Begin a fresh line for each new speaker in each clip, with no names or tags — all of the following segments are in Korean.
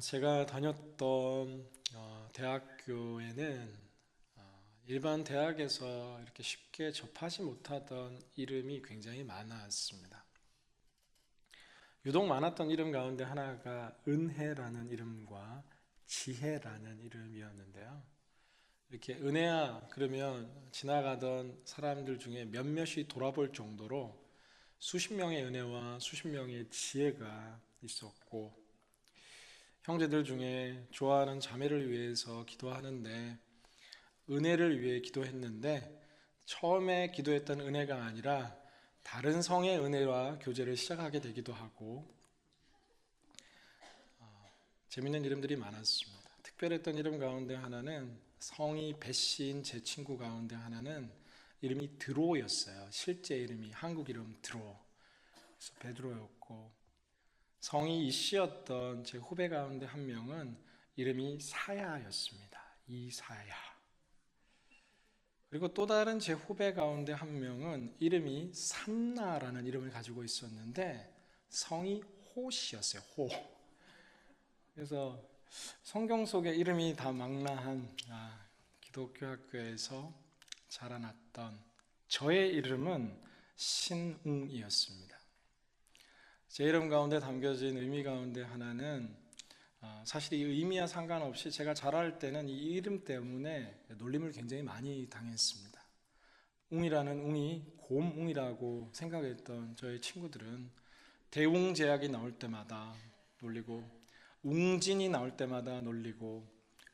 제가 다녔던 대학교에는 일반 대학에서 이렇게 쉽게 접하지 못하던 이름이 굉장히 많았습니다. 유독 많았던 이름 가운데 하나가 은혜라는 이름과 지혜라는 이름이었는데요. 이렇게 은혜야 그러면 지나가던 사람들 중에 몇몇이 돌아볼 정도로 수십 명의 은혜와 수십 명의 지혜가 있었고, 형제들 중에 좋아하는 자매를 위해서 기도하는데 은혜를 위해 기도했는데, 처음에 기도했던 은혜가 아니라 다른 성의 은혜와 교제를 시작하게 되기도 하고, 재밌는 이름들이 많았습니다. 특별했던 이름 가운데 하나는, 성이 배씨인 제 친구 가운데 하나는 이름이 드로였어요. 실제 이름이 한국 이름 드로. 그래서 베드로였고, 성이 이씨였던 제 후배 가운데 한 명은 이름이 사야였습니다. 이사야. 그리고 또 다른 제 후배 가운데 한 명은 이름이 산나라는 이름을 가지고 있었는데 성이 호씨였어요. 호. 그래서 성경 속에 이름이 다 망라한 기독교 학교에서 자라났던 저의 이름은 신웅이었습니다. 제 이름 가운데 담겨진 의미 가운데 하나는, 사실 이 의미와 상관없이 제가 자랄 때는 이 이름 때문에 놀림을 굉장히 많이 당했습니다. 웅이라는 웅이 곰웅이라고 생각했던 저의 친구들은 대웅제약이 나올 때마다 놀리고, 웅진이 나올 때마다 놀리고,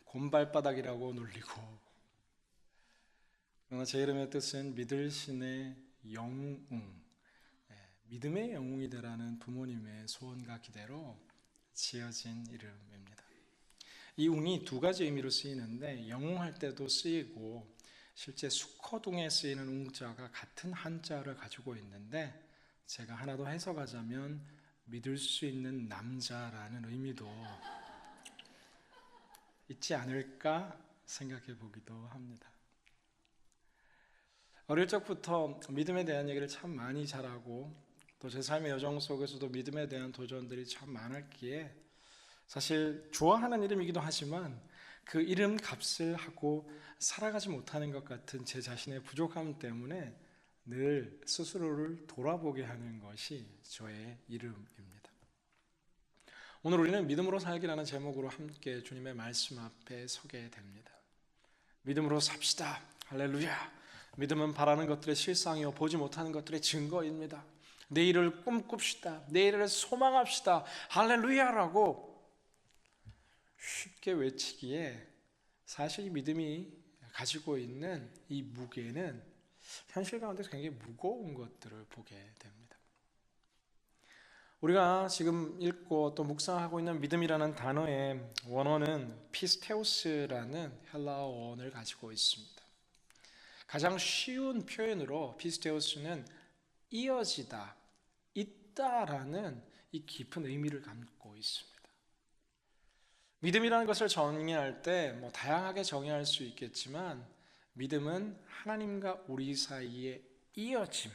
곰발바닥이라고 놀리고. 그러나 제 이름의 뜻은 믿을 신의 영웅, 믿음의 영웅이 되라는 부모님의 소원과 기대로 지어진 이름입니다. 이 웅이 두 가지 의미로 쓰이는데, 영웅할 때도 쓰이고 실제 수커둥에 쓰이는 웅자가 같은 한자를 가지고 있는데, 제가 하나 더 해석하자면 믿을 수 있는 남자라는 의미도 있지 않을까 생각해 보기도 합니다. 어릴 적부터 믿음에 대한 얘기를 참 많이 잘하고, 또 제 삶의 여정 속에서도 믿음에 대한 도전들이 참 많았기에 사실 좋아하는 이름이기도 하지만 그 이름 값을 하고 살아가지 못하는 것 같은 제 자신의 부족함 때문에 늘 스스로를 돌아보게 하는 것이 저의 이름입니다. 오늘 우리는 믿음으로 살기라는 제목으로 함께 주님의 말씀 앞에 서게 됩니다. 믿음으로 삽시다. 할렐루야. 믿음은 바라는 것들의 실상이요 보지 못하는 것들의 증거입니다. 내일을 꿈꿉시다. 내일을 소망합시다. 할렐루야라고 쉽게 외치기에, 사실 이 믿음이 가지고 있는 이 무게는 현실 가운데서 굉장히 무거운 것들을 보게 됩니다. 우리가 지금 읽고 또 묵상하고 있는 믿음이라는 단어의 원어는 피스테우스라는 헬라어 원을 가지고 있습니다. 가장 쉬운 표현으로 피스테우스는 이어지다, 있다라는 이 깊은 의미를 담고 있습니다. 믿음이라는 것을 정의할 때 다양하게 정의할 수 있겠지만, 믿음은 하나님과 우리 사이의 이어짐,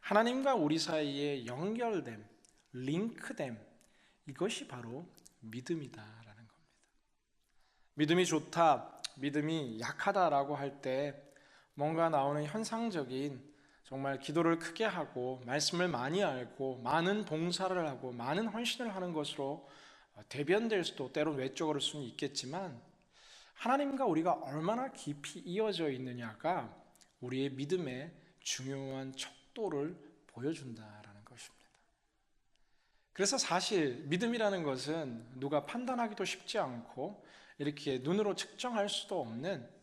하나님과 우리 사이의 연결됨, 링크됨, 이것이 바로 믿음이다라는 겁니다. 믿음이 좋다, 믿음이 약하다라고 할 때 뭔가 나오는 현상적인, 정말 기도를 크게 하고 말씀을 많이 알고 많은 봉사를 하고 많은 헌신을 하는 것으로 대변될 수도, 때론 외적으로 수는 있겠지만, 하나님과 우리가 얼마나 깊이 이어져 있느냐가 우리의 믿음의 중요한 척도를 보여준다라는 것입니다. 그래서 사실 믿음이라는 것은 누가 판단하기도 쉽지 않고 이렇게 눈으로 측정할 수도 없는,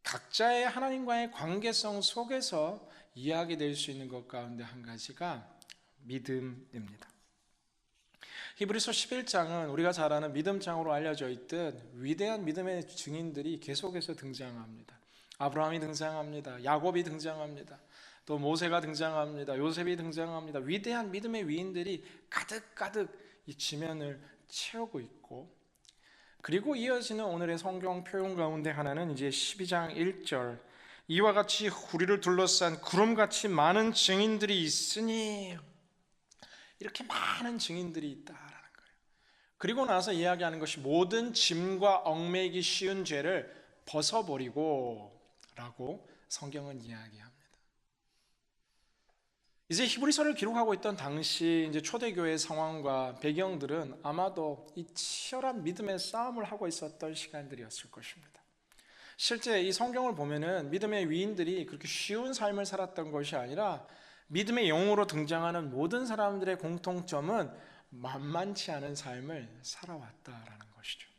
각자의 하나님과의 관계성 속에서 이야기될 수 있는 것 가운데 한 가지가 믿음입니다. 히브리서 11장은 우리가 잘 아는 믿음장으로 알려져 있듯 위대한 믿음의 증인들이 계속해서 등장합니다. 아브라함이 등장합니다. 야곱이 등장합니다. 또 모세가 등장합니다. 요셉이 등장합니다. 위대한 믿음의 위인들이 가득가득 이 지면을 채우고 있고, 그리고 이어지는 오늘의 성경 표현 가운데 하나는 이제 12장 1절, 이와 같이 우리를 둘러싼 구름같이 많은 증인들이 있으니, 이렇게 많은 증인들이 있다라는 거예요. 그리고 나서 이야기하는 것이 모든 짐과 얽매이기 쉬운 죄를 벗어버리고 라고 성경은 이야기합니다. 이제 히브리서를 기록하고 있던 당시 이제 초대교회 상황과 배경들은 아마도 이 치열한 믿음의 싸움을 하고 있었던 시간들이었을 것입니다. 실제 이 성경을 보면은 믿음의 위인들이 그렇게 쉬운 삶을 살았던 것이 아니라 믿음의 영웅으로 등장하는 모든 사람들의 공통점은 만만치 않은 삶을 살아왔다라는 것이죠.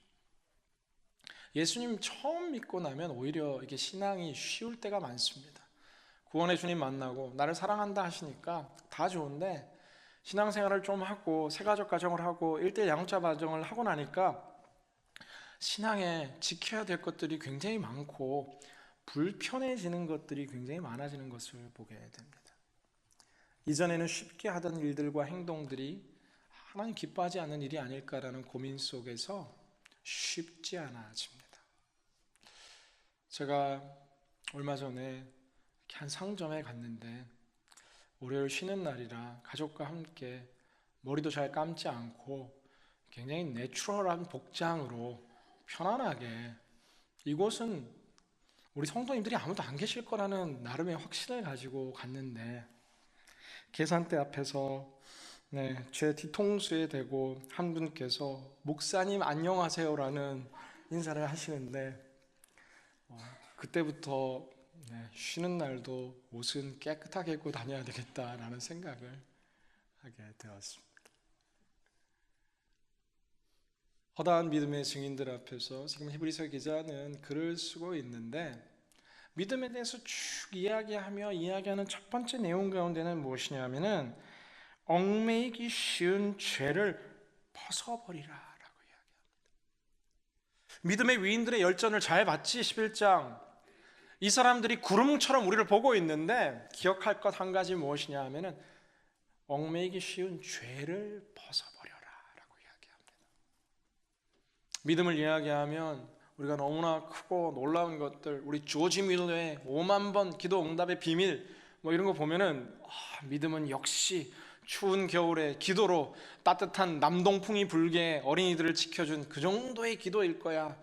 예수님 처음 믿고 나면 오히려 이게 신앙이 쉬울 때가 많습니다. 구원의 주님 만나고 나를 사랑한다 하시니까 다 좋은데 신앙생활을 좀 하고 새가족 가정을 하고 1대1 양육자 가정을 하고 나니까 신앙에 지켜야 될 것들이 굉장히 많고 불편해지는 것들이 굉장히 많아지는 것을 보게 됩니다. 이전에는 쉽게 하던 일들과 행동들이 하나님 기뻐하지 않는 일이 아닐까라는 고민 속에서 쉽지 않아집니다. 제가 얼마 전에 한 상점에 갔는데 월요일 쉬는 날이라 가족과 함께 머리도 잘 감지 않고 굉장히 내추럴한 복장으로 편안하게, 이곳은 우리 성도님들이 아무도 안 계실 거라는 나름의 확신을 가지고 갔는데 계산대 앞에서 제 뒤통수에 대고 한 분께서 목사님 안녕하세요라는 인사를 하시는데 그때부터 쉬는 날도 옷은 깨끗하게 입고 다녀야 되겠다라는 생각을 하게 되었습니다. 허다한 믿음의 증인들 앞에서 지금 히브리서 기자는 글을 쓰고 있는데 믿음에 대해서 쭉 이야기하는 첫 번째 내용 가운데는 무엇이냐면은 얽매이기 쉬운 죄를 벗어버리라 라고 이야기합니다. 믿음의 위인들의 열전을 잘 봤지? 11장. 이 사람들이 구름처럼 우리를 보고 있는데 기억할 것 한 가지 무엇이냐 하면은 얽매이기 쉬운 죄를 벗어버려라 라고 이야기합니다. 믿음을 이야기하면 우리가 너무나 크고 놀라운 것들, 우리 조지 밀러의 5만 번 기도 응답의 비밀 이런 거 보면은 믿음은 역시 추운 겨울에 기도로 따뜻한 남동풍이 불게 어린이들을 지켜준 그 정도의 기도일 거야.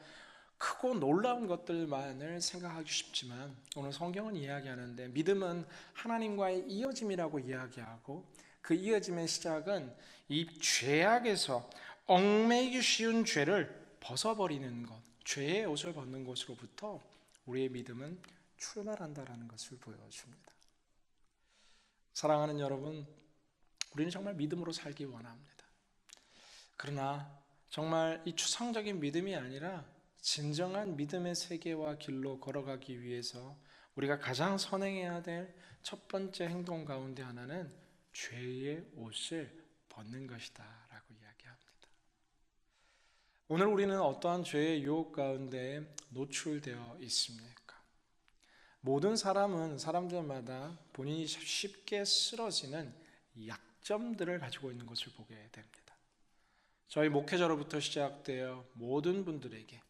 크고 놀라운 것들만을 생각하기 쉽지만 오늘 성경은 이야기하는데 믿음은 하나님과의 이어짐이라고 이야기하고 그 이어짐의 시작은 이 죄악에서 얽매이기 쉬운 죄를 벗어버리는 것, 죄의 옷을 벗는 것으로부터 우리의 믿음은 출발한다라는 것을 보여줍니다. 사랑하는 여러분, 우리는 정말 믿음으로 살기 원합니다. 그러나 정말 이 추상적인 믿음이 아니라 진정한 믿음의 세계와 길로 걸어가기 위해서 우리가 가장 선행해야 될 첫 번째 행동 가운데 하나는 죄의 옷을 벗는 것이다 라고 이야기합니다. 오늘 우리는 어떠한 죄의 유혹 가운데 노출되어 있습니까? 모든 사람들마다 본인이 쉽게 쓰러지는 약점들을 가지고 있는 것을 보게 됩니다. 저희 목회자로부터 시작되어 모든 분들에게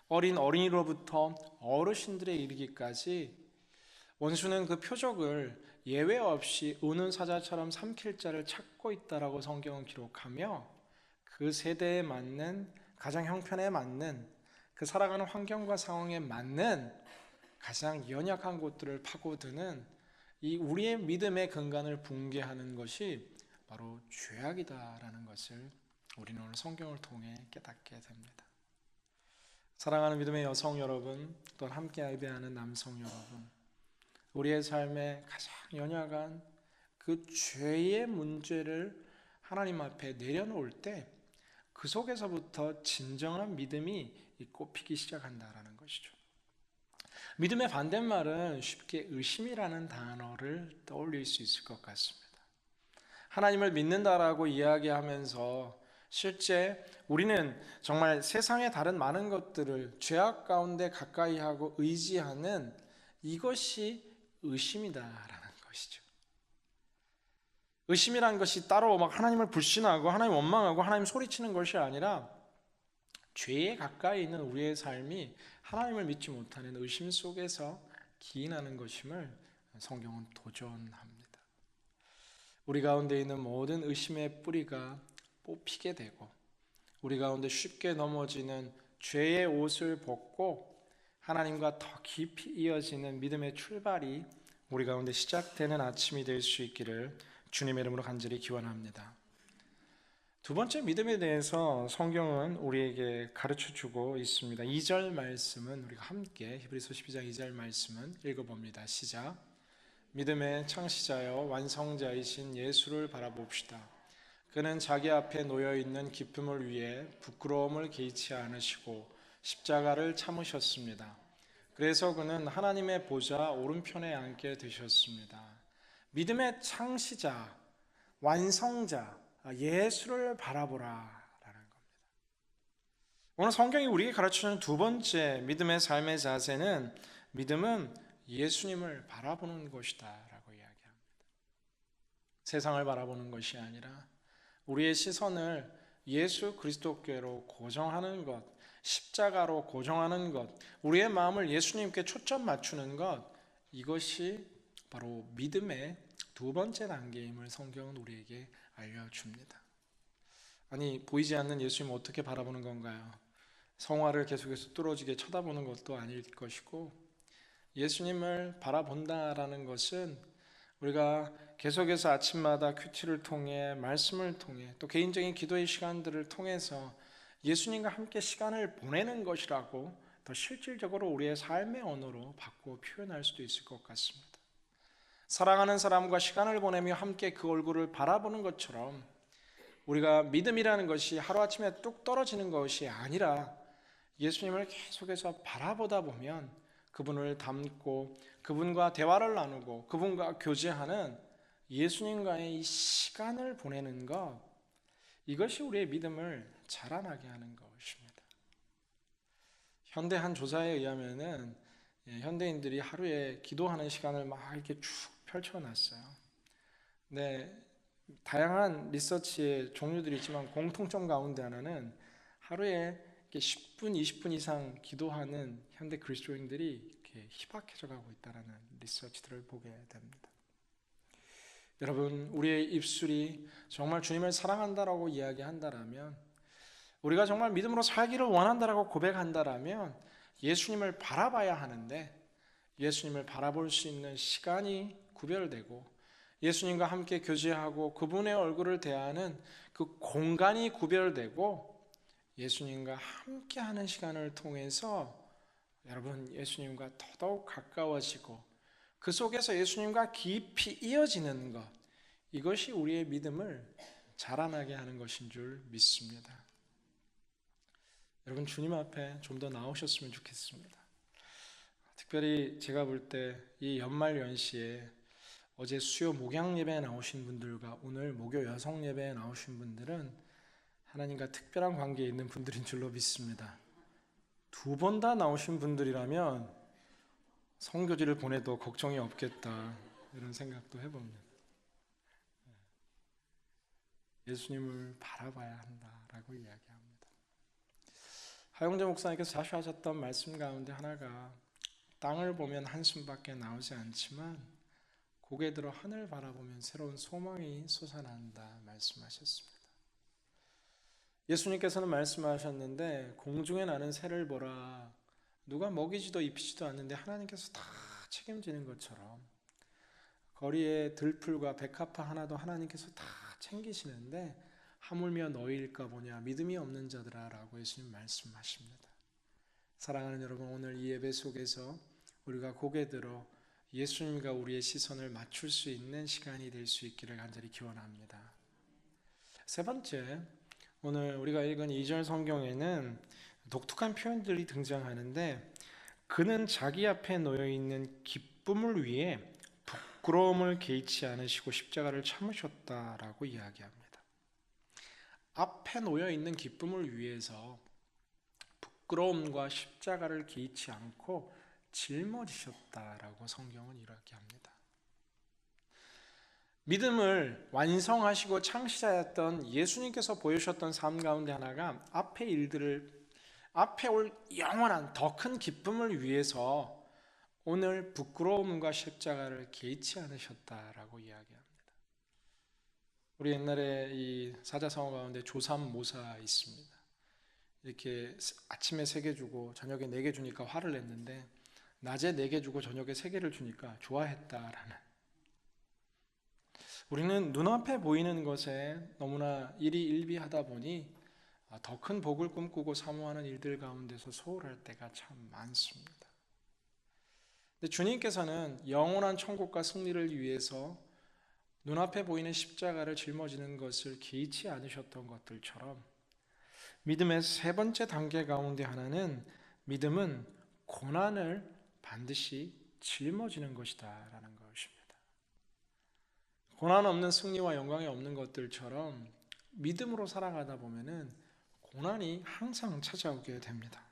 어린이로부터 어르신들에 이르기까지 원수는 그 표적을 예외 없이 우는 사자처럼 삼킬 자를 찾고 있다라고 성경은 기록하며 그 세대에 맞는 가정 형편에 맞는 그 살아가는 환경과 상황에 맞는 가장 연약한 곳들을 파고드는 이 우리의 믿음의 근간을 붕괴하는 것이 바로 죄악이다라는 것을 우리는 오늘 성경을 통해 깨닫게 됩니다. 사랑하는 믿음의 여성 여러분, 또한 함께 예배하는 남성 여러분, 우리의 삶에 가장 연약한 그 죄의 문제를 하나님 앞에 내려놓을 때 그 속에서부터 진정한 믿음이 꽃피기 시작한다라는 것이죠. 믿음의 반대말은 쉽게 의심이라는 단어를 떠올릴 수 있을 것 같습니다. 하나님을 믿는다라고 이야기하면서 실제 우리는 정말 세상의 다른 많은 것들을 죄악 가운데 가까이 하고 의지하는 이것이 의심이다라는 것이죠. 의심이라는 것이 따로 막 하나님을 불신하고 하나님 원망하고 하나님 소리치는 것이 아니라 죄에 가까이 있는 우리의 삶이 하나님을 믿지 못하는 의심 속에서 기인하는 것임을 성경은 도전합니다. 우리 가운데 있는 모든 의심의 뿌리가 뽑히게 되고 우리 가운데 쉽게 넘어지는 죄의 옷을 벗고 하나님과 더 깊이 이어지는 믿음의 출발이 우리 가운데 시작되는 아침이 될 수 있기를 주님의 이름으로 간절히 기원합니다. 두 번째 믿음에 대해서 성경은 우리에게 가르쳐 주고 있습니다. 2절 말씀은 우리가 함께 히브리서 12장 2절 말씀은 읽어봅니다. 시작. 믿음의 창시자여 완성자이신 예수를 바라봅시다. 그는 자기 앞에 놓여있는 기쁨을 위해 부끄러움을 개의치 않으시고 십자가를 참으셨습니다. 그래서 그는 하나님의 보좌 오른편에 앉게 되셨습니다. 믿음의 창시자, 완성자, 예수를 바라보라 라는 겁니다. 오늘 성경이 우리에게 가르쳐주는 두 번째 믿음의 삶의 자세는 믿음은 예수님을 바라보는 것이다 라고 이야기합니다. 세상을 바라보는 것이 아니라 우리의 시선을 예수 그리스도께로 고정하는 것, 십자가로 고정하는 것, 우리의 마음을 예수님께 초점 맞추는 것, 이것이 바로 믿음의 두 번째 단계임을 성경은 우리에게 알려줍니다. 아니, 보이지 않는 예수님 어떻게 바라보는 건가요? 성화를 계속해서 뚫어지게 쳐다보는 것도 아닐 것이고, 예수님을 바라본다라는 것은 우리가 계속해서 아침마다 큐티를 통해, 말씀을 통해, 또 개인적인 기도의 시간들을 통해서 예수님과 함께 시간을 보내는 것이라고 더 실질적으로 우리의 삶의 언어로 바꾸어 표현할 수도 있을 것 같습니다. 사랑하는 사람과 시간을 보내며 함께 그 얼굴을 바라보는 것처럼 우리가 믿음이라는 것이 하루아침에 뚝 떨어지는 것이 아니라 예수님을 계속해서 바라보다 보면 그분을 닮고 그분과 대화를 나누고 그분과 교제하는 예수님과의 이 시간을 보내는 것, 이것이 우리의 믿음을 자라나게 하는 것입니다. 현대 한 조사에 의하면은 현대인들이 하루에 기도하는 시간을 막 이렇게 쭉 펼쳐놨어요. 네, 다양한 리서치의 종류들이 있지만 공통점 가운데 하나는 하루에 10분, 20분 이상 기도하는 현대 그리스도인들이 이렇게 희박해져 가고 있다는 리서치들을 보게 됩니다. 여러분, 우리의 입술이 정말 주님을 사랑한다라고 이야기한다라면, 우리가 정말 믿음으로 살기를 원한다라고 고백한다라면 예수님을 바라봐야 하는데, 예수님을 바라볼 수 있는 시간이 구별되고 예수님과 함께 교제하고 그분의 얼굴을 대하는 그 공간이 구별되고 예수님과 함께하는 시간을 통해서 여러분, 예수님과 더더욱 가까워지고 그 속에서 예수님과 깊이 이어지는 것, 이것이 우리의 믿음을 자라나게 하는 것인 줄 믿습니다. 여러분, 주님 앞에 좀 더 나오셨으면 좋겠습니다. 특별히 제가 볼 때 이 연말 연시에 어제 수요 목양 예배에 나오신 분들과 오늘 목요 여성 예배에 나오신 분들은 하나님과 특별한 관계에 있는 분들인 줄로 믿습니다. 두 번 다 나오신 분들이라면 선교지를 보내도 걱정이 없겠다, 이런 생각도 해봅니다. 예수님을 바라봐야 한다라고 이야기합니다. 하용재 목사님께서 자주 하셨던 말씀 가운데 하나가 땅을 보면 한숨밖에 나오지 않지만 고개 들어 하늘 바라보면 새로운 소망이 솟아난다 말씀하셨습니다. 예수님께서는 말씀하셨는데 공중에 나는 새를 보라. 누가 먹이지도 입히지도 않는데 하나님께서 다 책임지는 것처럼 거리에 들풀과 백합화 하나도 하나님께서 다 챙기시는데 하물며 너희일까 보냐 믿음이 없는 자들아 라고 예수님 말씀하십니다. 사랑하는 여러분, 오늘 이 예배 속에서 우리가 고개 들어 예수님과 우리의 시선을 맞출 수 있는 시간이 될 수 있기를 간절히 기원합니다. 세 번째, 오늘 우리가 읽은 2절 성경에는 독특한 표현들이 등장하는데, 그는 자기 앞에 놓여있는 기쁨을 위해 부끄러움을 개의치 않으시고 십자가를 참으셨다라고 이야기합니다. 앞에 놓여있는 기쁨을 위해서 부끄러움과 십자가를 개의치 않고 짊어지셨다라고 성경은 이렇게 합니다. 믿음을 완성하시고 창시자였던 예수님께서 보여주셨던 삶 가운데 하나가 앞에 올 영원한 더 큰 기쁨을 위해서 오늘 부끄러움과 십자가를 개의치 않으셨다라고 이야기합니다. 우리 옛날에 이 사자성어 가운데 조삼모사 있습니다. 이렇게 아침에 3개 주고 저녁에 4개 주니까 화를 냈는데 낮에 4개 주고 저녁에 3개를 주니까 좋아했다라는. 우리는 눈앞에 보이는 것에 너무나 일희일비하다 보니 더 큰 복을 꿈꾸고 사모하는 일들 가운데서 소홀할 때가 참 많습니다. 근데 주님께서는 영원한 천국과 승리를 위해서 눈앞에 보이는 십자가를 짊어지는 것을 개의치 않으셨던 것들처럼 믿음의 3번째 단계 가운데 하나는 믿음은 고난을 반드시 짊어지는 것이다 라는 것입니다. 고난 없는 승리와 영광이 없는 것들처럼 믿음으로 살아가다 보면은 고난이 항상 찾아오게 됩니다.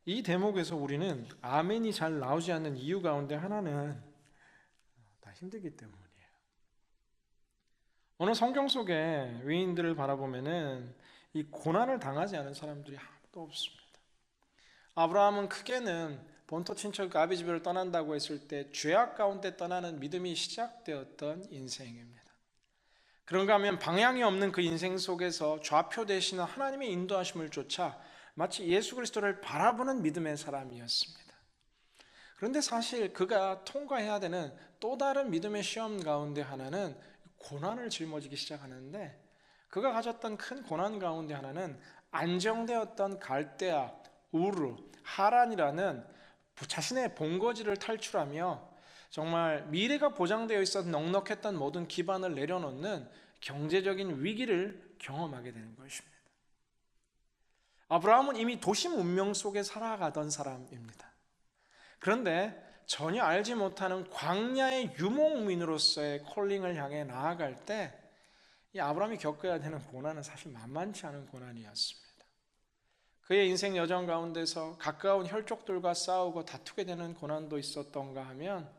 이 대목에서 우리는 아멘이 잘 나오지 않는 이유 가운데 하나는 다 힘들기 때문이에요. 어느 성경 속의 위인들을 바라보면은 이 고난을 당하지 않은 사람들이 아무도 없습니다. 아브라함은 크게는 본토 친척 아비 집을 떠난다고 했을 때 죄악 가운데 떠나는 믿음이 시작되었던 인생입니다. 그런가 하면 방향이 없는 그 인생 속에서 좌표 되시는 하나님의 인도하심을 쫓아 마치 예수 그리스도를 바라보는 믿음의 사람이었습니다. 그런데 사실 그가 통과해야 되는 또 다른 믿음의 시험 가운데 하나는 고난을 짊어지기 시작하는데, 그가 가졌던 큰 고난 가운데 하나는 안정되었던 갈대아, 우르, 하란이라는 자신의 본거지를 탈출하며 정말 미래가 보장되어 있었던 넉넉했던 모든 기반을 내려놓는 경제적인 위기를 경험하게 되는 것입니다. 아브라함은 이미 도심 운명 속에 살아가던 사람입니다. 그런데 전혀 알지 못하는 광야의 유목민으로서의 콜링을 향해 나아갈 때 이 아브라함이 겪어야 되는 고난은 사실 만만치 않은 고난이었습니다. 그의 인생 여정 가운데서 가까운 혈족들과 싸우고 다투게 되는 고난도 있었던가 하면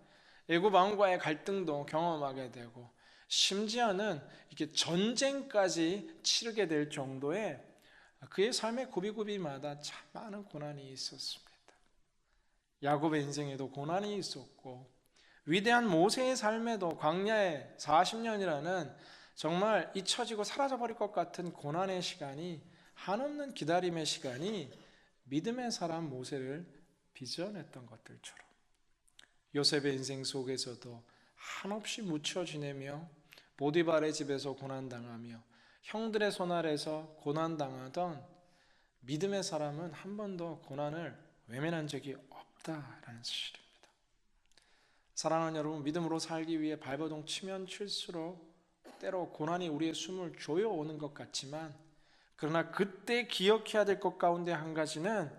애굽 왕과의 갈등도 경험하게 되고, 심지어는 이렇게 전쟁까지 치르게 될 정도의 그의 삶의 고비고비마다 참 많은 고난이 있었습니다. 야곱의 인생에도 고난이 있었고, 위대한 모세의 삶에도 광야의 40년이라는 정말 잊혀지고 사라져버릴 것 같은 고난의 시간이, 한없는 기다림의 시간이 믿음의 사람 모세를 빚어냈던 것들처럼 요셉의 인생 속에서도 한없이 묻혀 지내며 보디발의 집에서 고난당하며 형들의 손 아래서 고난당하던 믿음의 사람은 한 번도 고난을 외면한 적이 없다라는 사실입니다. 사랑하는 여러분, 믿음으로 살기 위해 발버둥 치면 칠수록 때로 고난이 우리의 숨을 조여오는 것 같지만, 그러나 그때 기억해야 될 것 가운데 한 가지는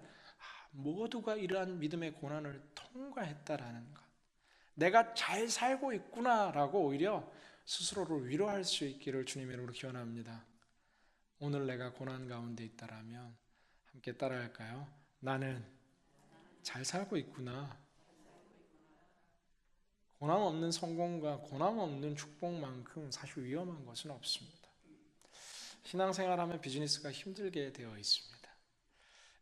모두가 이러한 믿음의 고난을 통과했다라는 것, 내가 잘 살고 있구나라고 오히려 스스로를 위로할 수 있기를 주님의 이름으로 기원합니다. 오늘 내가 고난 가운데 있다라면 함께 따라할까요? 나는 잘 살고 있구나. 고난 없는 성공과 고난 없는 축복만큼 사실 위험한 것은 없습니다. 신앙생활하면 비즈니스가 힘들게 되어 있습니다.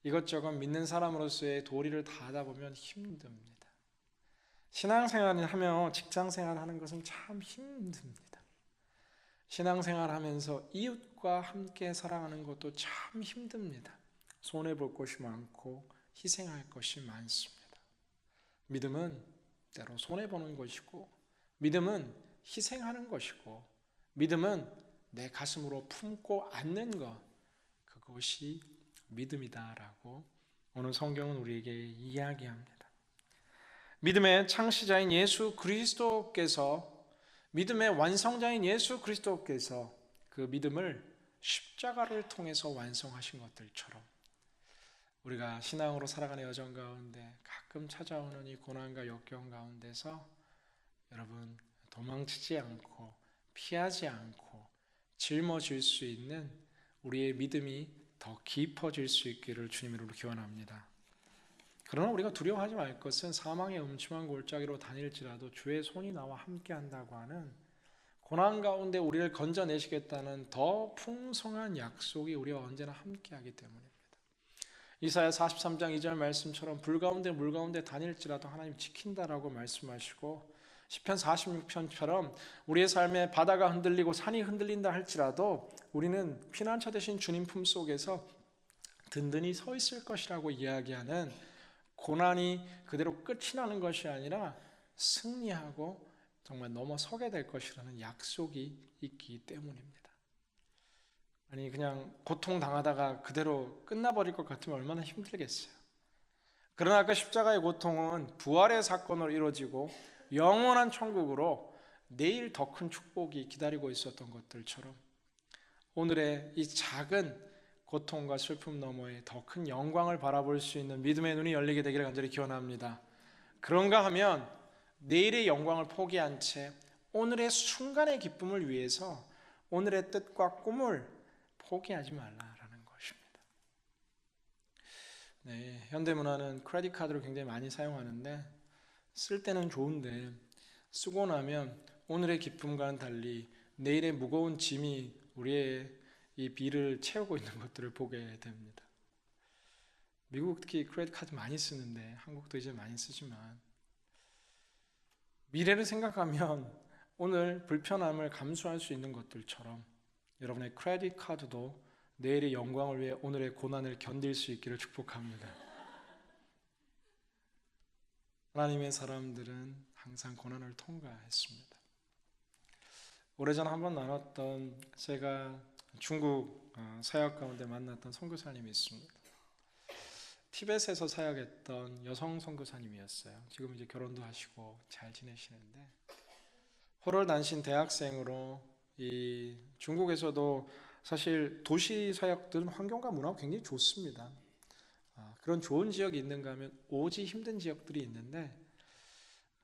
이것저것 믿는 사람으로서의 도리를 다하다 보면 힘듭니다. 신앙생활을 하며 직장생활 하는 것은 참 힘듭니다. 신앙생활 하면서 이웃과 함께 살아가는 것도 참 힘듭니다. 손해볼 것이 많고 희생할 것이 많습니다. 믿음은 때로 손해보는 것이고, 믿음은 희생하는 것이고, 믿음은 내 가슴으로 품고 안는 것, 그것이 믿음이다라고 오늘 성경은 우리에게 이야기합니다. 믿음의 창시자인 예수 그리스도께서, 믿음의 완성자인 예수 그리스도께서 그 믿음을 십자가를 통해서 완성하신 것들처럼 우리가 신앙으로 살아가는 여정 가운데 가끔 찾아오는 이 고난과 역경 가운데서 여러분 도망치지 않고 피하지 않고 짊어질 수 있는 우리의 믿음이 더 깊어질 수 있기를 주님으로 기원합니다. 그러나 우리가 두려워하지 말 것은 사망의 음침한 골짜기로 다닐지라도 주의 손이 나와 함께한다고 하는 고난 가운데 우리를 건져내시겠다는 더 풍성한 약속이 우리와 언제나 함께하기 때문입니다. 이사야 43장 2절 말씀처럼 불 가운데 물 가운데 다닐지라도 하나님 지킨다라고 말씀하시고, 시편 46편처럼 우리의 삶에 바다가 흔들리고 산이 흔들린다 할지라도 우리는 피난처 되신 주님 품속에서 든든히 서 있을 것이라고 이야기하는 고난이 그대로 끝이 나는 것이 아니라 승리하고 정말 넘어서게 될 것이라는 약속이 있기 때문입니다. 아니 그냥 고통당하다가 그대로 끝나버릴 것 같으면 얼마나 힘들겠어요. 그러나 그 십자가의 고통은 부활의 사건으로 이루어지고 영원한 천국으로 내일 더 큰 축복이 기다리고 있었던 것들처럼 오늘의 이 작은 고통과 슬픔 너머에 더 큰 영광을 바라볼 수 있는 믿음의 눈이 열리게 되기를 간절히 기원합니다. 그런가 하면 내일의 영광을 포기한 채 오늘의 순간의 기쁨을 위해서 오늘의 뜻과 꿈을 포기하지 말라라는 것입니다. 네, 현대문화는 크레딧 카드를 굉장히 많이 사용하는데 쓸 때는 좋은데 쓰고 나면 오늘의 기쁨과는 달리 내일의 무거운 짐이 우리의 이 비를 채우고 있는 것들을 보게 됩니다. 미국 특히 크레딧 카드 많이 쓰는데 한국도 이제 많이 쓰지만 미래를 생각하면 오늘 불편함을 감수할 수 있는 것들처럼 여러분의 크레딧 카드도 내일의 영광을 위해 오늘의 고난을 견딜 수 있기를 축복합니다. 하나님의 사람들은 항상 고난을 통과했습니다. 오래전 한번 나눴던 제가 중국 사역 가운데 만났던 선교사님이 있습니다. 티벳에서 사역했던 여성 선교사님이었어요. 지금 이제 결혼도 하시고 잘 지내시는데 호롤단신 대학생으로 이 중국에서도 사실 도시 사역들은 환경과 문화가 굉장히 좋습니다. 그런 좋은 지역이 있는가 하면 오지 힘든 지역들이 있는데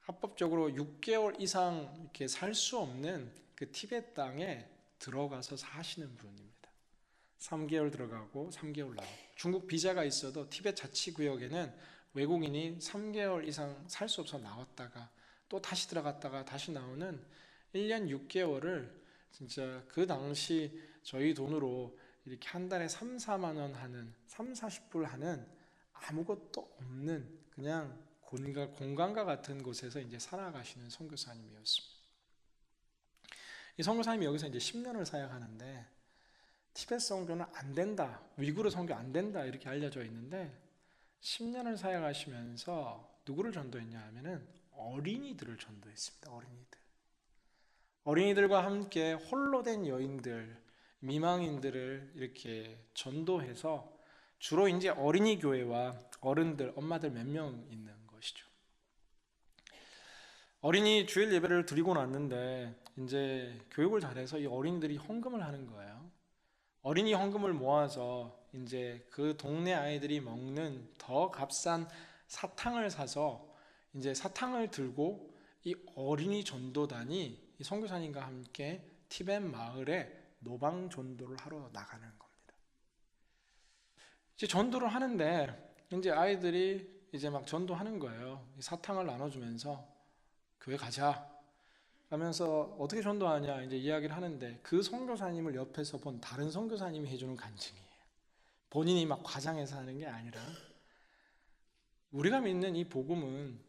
합법적으로 6개월 이상 이렇게 살 수 없는 그 티벳 땅에 들어가서 사시는 분입니다. 3개월 들어가고 3개월 나오고 중국 비자가 있어도 티벳 자치구역에는 외국인이 3개월 이상 살 수 없어 나왔다가 또 다시 들어갔다가 다시 나오는 1년 6개월을 진짜 그 당시 저희 돈으로 이렇게 한 달에 3, 4만 원 하는 3, 40불 하는 아무것도 없는 그냥 공간과 같은 곳에서 이제 살아가시는 선교사님이었습니다. 이 선교사님이 여기서 이제 10년을 사역하는데 티벳 선교는 안 된다, 위구르 선교 안 된다 이렇게 알려져 있는데 10년을 사역하시면서 누구를 전도했냐 하면은 어린이들을 전도했습니다. 어린이들과 함께 홀로 된 여인들, 미망인들을 이렇게 전도해서 주로 이제 어린이 교회와 어른들, 엄마들 몇 명 있는 것이죠. 어린이 주일 예배를 드리고 났는데 이제 교육을 잘해서 이 어린이들이 헌금을 하는 거예요. 어린이 헌금을 모아서 이제 그 동네 아이들이 먹는 더 값싼 사탕을 사서 이제 사탕을 들고 이 어린이 전도단이 이 선교사님과 함께 티벳 마을에 노방 전도를 하러 나가는 겁니다. 이제 전도를 하는데 이제 아이들이 이제 막 전도하는 거예요. 사탕을 나눠주면서 교회 가자 하면서 어떻게 전도하냐 이제 이야기를 하는데 그 선교사님을 옆에서 본 다른 선교사님이 해주는 간증이에요. 본인이 막 과장해서 하는 게 아니라 우리가 믿는 이 복음은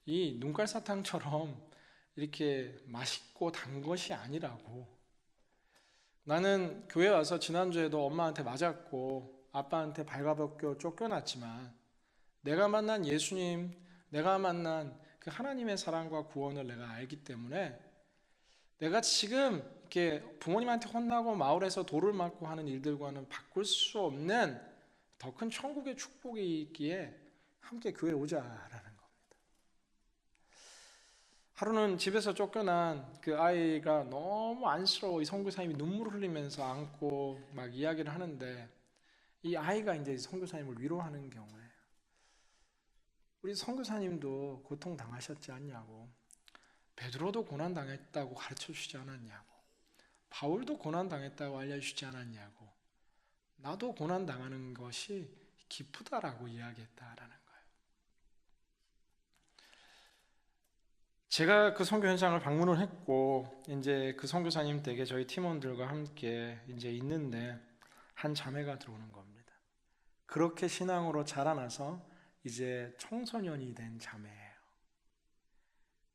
이 눈깔 사탕처럼 이렇게 맛있고 단 것이 아니라고. 나는 교회 와서 지난주에도 엄마한테 맞았고 아빠한테 발가벗겨 쫓겨났지만 내가 만난 예수님, 내가 만난 그 하나님의 사랑과 구원을 내가 알기 때문에 내가 지금 이렇게 부모님한테 혼나고 마을에서 돌을 맞고 하는 일들과는 바꿀 수 없는 더 큰 천국의 축복이 있기에 함께 교회에 오자라는 겁니다. 하루는 집에서 쫓겨난 그 아이가 너무 안쓰러워 이 선교사님이 눈물을 흘리면서 안고 막 이야기를 하는데 이 아이가 이제 선교사님을 위로하는 경우에 우리 선교사님도 고통 당하셨지 않냐고, 베드로도 고난 당했다고 가르쳐 주지 않았냐고, 바울도 고난 당했다고 알려주지 않았냐고, 나도 고난 당하는 것이 기쁘다라고 이야기했다라는 거예요. 제가 그 선교 현장을 방문을 했고 이제 그 선교사님 댁에 저희 팀원들과 함께 이제 있는데 한 자매가 들어오는 겁니다. 그렇게 신앙으로 자라나서 이제 청소년이 된 자매예요.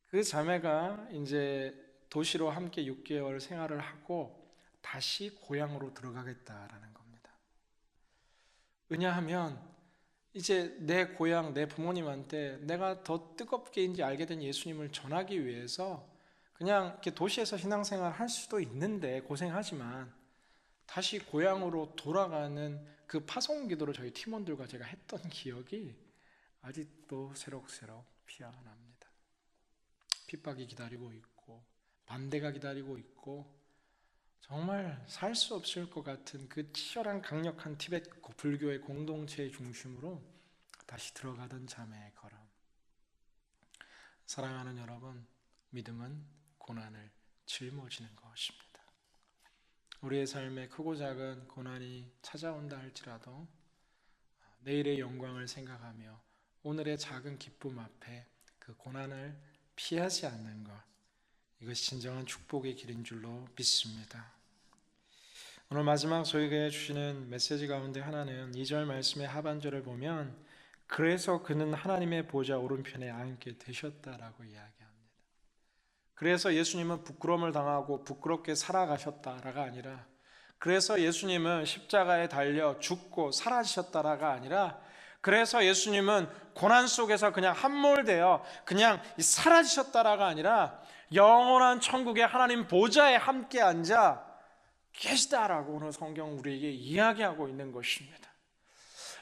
그 자매가 이제 도시로 함께 6개월 생활을 하고 다시 고향으로 들어가겠다라는 겁니다. 왜냐하면 이제 내 고향, 내 부모님한테 내가 더 뜨겁게 이제 알게 된 예수님을 전하기 위해서 그냥 이렇게 도시에서 신앙생활 할 수도 있는데 고생하지만 다시 고향으로 돌아가는 그 파송 기도를 저희 팀원들과 제가 했던 기억이 아직도 새록새록 피어납니다. 핍박이 기다리고 있고 반대가 기다리고 있고 정말 살 수 없을 것 같은 그 치열한 강력한 티베트 불교의 공동체의 중심으로 다시 들어가던 자매의 걸음. 사랑하는 여러분, 믿음은 고난을 짊어지는 것입니다. 우리의 삶에 크고 작은 고난이 찾아온다 할지라도 내일의 영광을 생각하며 오늘의 작은 기쁨 앞에 그 고난을 피하지 않는 것, 이것이 진정한 축복의 길인 줄로 믿습니다. 오늘 마지막 저에게 주시는 메시지 가운데 하나는 2절 말씀의 하반절을 보면 그래서 그는 하나님의 보좌 오른편에 앉게 되셨다라고 이야기합니다. 그래서 예수님은 부끄러움을 당하고 부끄럽게 살아가셨다라가 아니라, 그래서 예수님은 십자가에 달려 죽고 사라지셨다라가 아니라, 그래서 예수님은 고난 속에서 그냥 함몰되어 그냥 사라지셨다라가 아니라 영원한 천국의 하나님 보좌에 함께 앉아 계시다라고 오늘 성경 우리에게 이야기하고 있는 것입니다.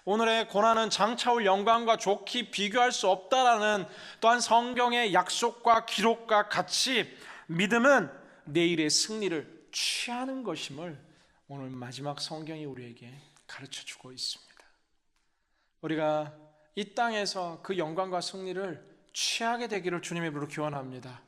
오늘의 고난은 장차올 영광과 좋게 비교할 수 없다라는 또한 성경의 약속과 기록과 같이 믿음은 내일의 승리를 취하는 것임을 오늘 마지막 성경이 우리에게 가르쳐주고 있습니다. 우리가 이 땅에서 그 영광과 승리를 취하게 되기를 주님의 이름으로 기원합니다.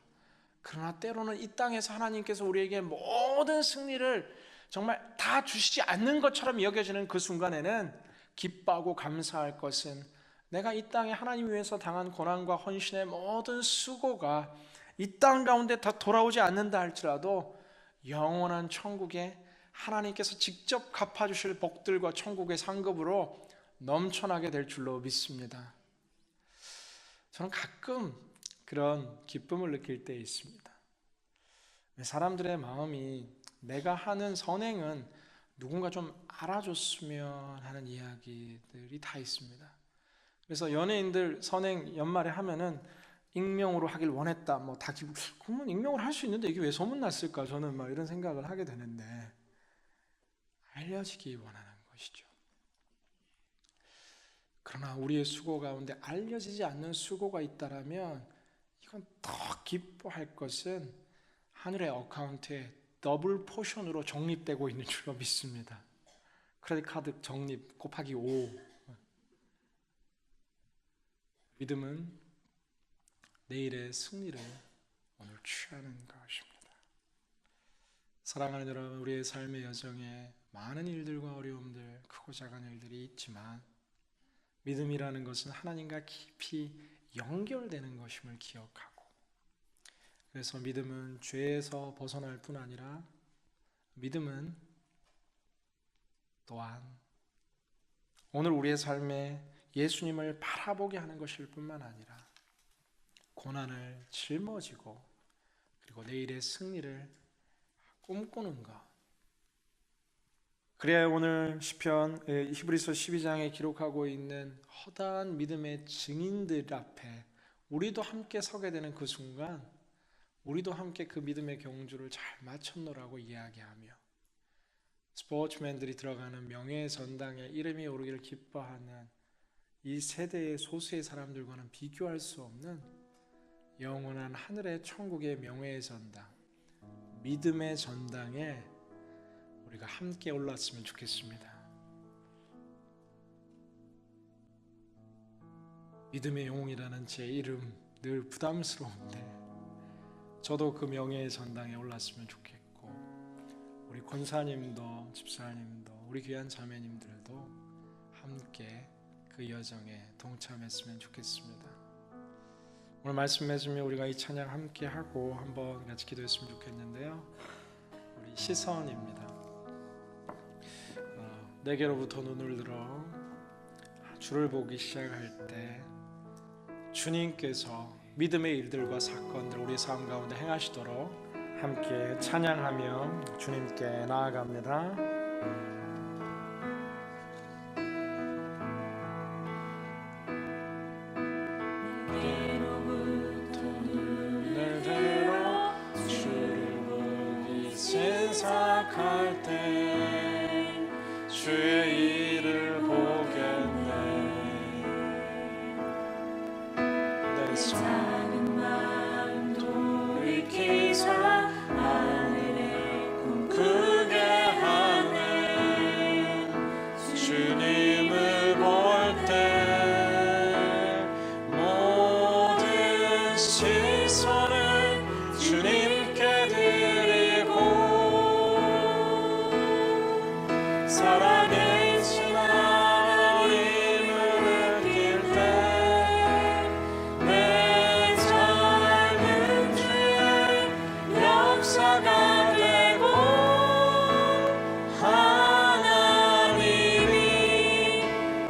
그러나 때로는 이 땅에서 하나님께서 우리에게 모든 승리를 정말 다 주시지 않는 것처럼 여겨지는 그 순간에는 기뻐하고 감사할 것은 내가 이 땅에 하나님 위해서 당한 고난과 헌신의 모든 수고가 이 땅 가운데 다 돌아오지 않는다 할지라도 영원한 천국에 하나님께서 직접 갚아주실 복들과 천국의 상급으로 넘쳐나게 될 줄로 믿습니다. 저는 가끔 그런 기쁨을 느낄 때 있습니다. 사람들의 마음이 내가 하는 선행은 누군가 좀 알아줬으면 하는 이야기들이 다 있습니다. 그래서 연예인들 선행 연말에 하면은 익명으로 하길 원했다, 뭐 다 기분. 그러면 익명으로 할 수 있는데 이게 왜 소문났을까? 저는 막 이런 생각을 하게 되는데 알려지기 원하는 것이죠. 그러나 우리의 수고 가운데 알려지지 않는 수고가 있다라면 이건 더 기뻐할 것은 하늘의 어카운트에 더블 포션으로 적립되고 있는 줄로 믿습니다. 크레딧 카드 적립 곱하기 5. 믿음은 내일의 승리를 오늘 취하는 것입니다. 사랑하는 여러분, 우리의 삶의 여정에 많은 일들과 어려움들, 크고 작은 일들이 있지만 믿음이라는 것은 하나님과 깊이 연결되는 것임을 기억하고, 그래서 믿음은 죄에서 벗어날 뿐 아니라 믿음은 또한 오늘 우리의 삶에 예수님을 바라보게 하는 것일 뿐만 아니라 고난을 짊어지고 그리고 내일의 승리를 꿈꾸는 것. 그래야 오늘 시편 히브리서 12장에 기록하고 있는 허다한 믿음의 증인들 앞에 우리도 함께 서게 되는 그 순간 우리도 함께 그 믿음의 경주를 잘 마쳤노라고 이야기하며 스포츠맨들이 들어가는 명예의 전당에 이름이 오르기를 기뻐하는 이 세대의 소수의 사람들과는 비교할 수 없는 영원한 하늘의 천국의 명예의 전당, 믿음의 전당에 우리가 함께 올랐으면 좋겠습니다. 믿음의 영웅이라는 제 이름 늘 부담스러운데 저도 그 명예의 전당에 올랐으면 좋겠고, 우리 권사님도 집사님도 우리 귀한 자매님들도 함께 그 여정에 동참했으면 좋겠습니다. 오늘 말씀 맺으며 우리가 이 찬양 함께 하고 한번 같이 기도했으면 좋겠는데요. 우리 시선입니다. 내게로부터 눈을 들어 주를 보기 시작할 때 주님께서 믿음의 일들과 사건들 우리 삶 가운데 행하시도록 함께 찬양하며 주님께 나아갑니다. 시작할 때 주의 일을 보겠네. 내 작은 마음 돌이키사 하늘의 꿈 크게 하네. 주님을 볼 때 모든 시선을 주님께 드리고 살아계신 하나님을 느낄 때 내 삶은 주의 역사가 되고 하나님이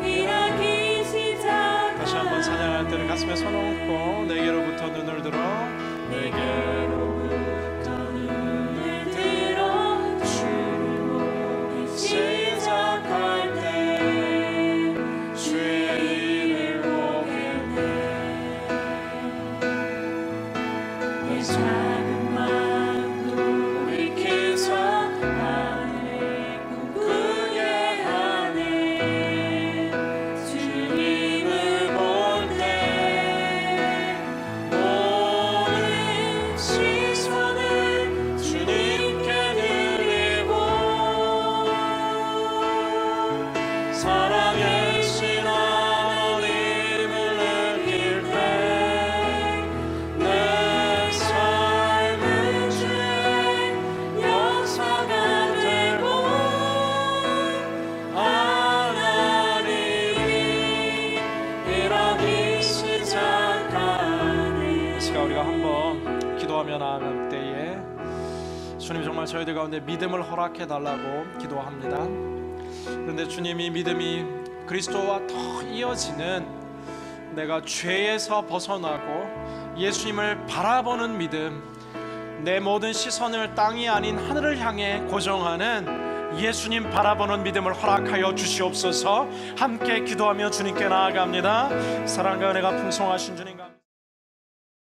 일하기 시작. 다시 한번 찬양할 때는 가슴에 손 얹고 내게로부터 눈을 들어 내게로부터 눈을 들어 주를 보기 시작할 때 주의 일을 보겠네. 내 작은 마음 돌이키사 하늘의 꿈 크게 하네. 주님을 볼 때 모든 시선을 주님께 드리고 살아계신 하나님을 느낄 때 내 삶은 주의 역사가 되고 하나님이 일하기 시작하네. 이 시간 우리가 한번 기도하며 나아갈 때에 주님 정말 저희들 가운데 믿음을 허락해 달라고 기도합니다. 그런데 주님이 믿음이 그리스도와 더 이어지는 내가 죄에서 벗어나고 예수님을 바라보는 믿음, 내 모든 시선을 땅이 아닌 하늘을 향해 고정하는 예수님 바라보는 믿음을 허락하여 주시옵소서. 함께 기도하며 주님께 나아갑니다. 사랑과 은혜가 풍성하신 주님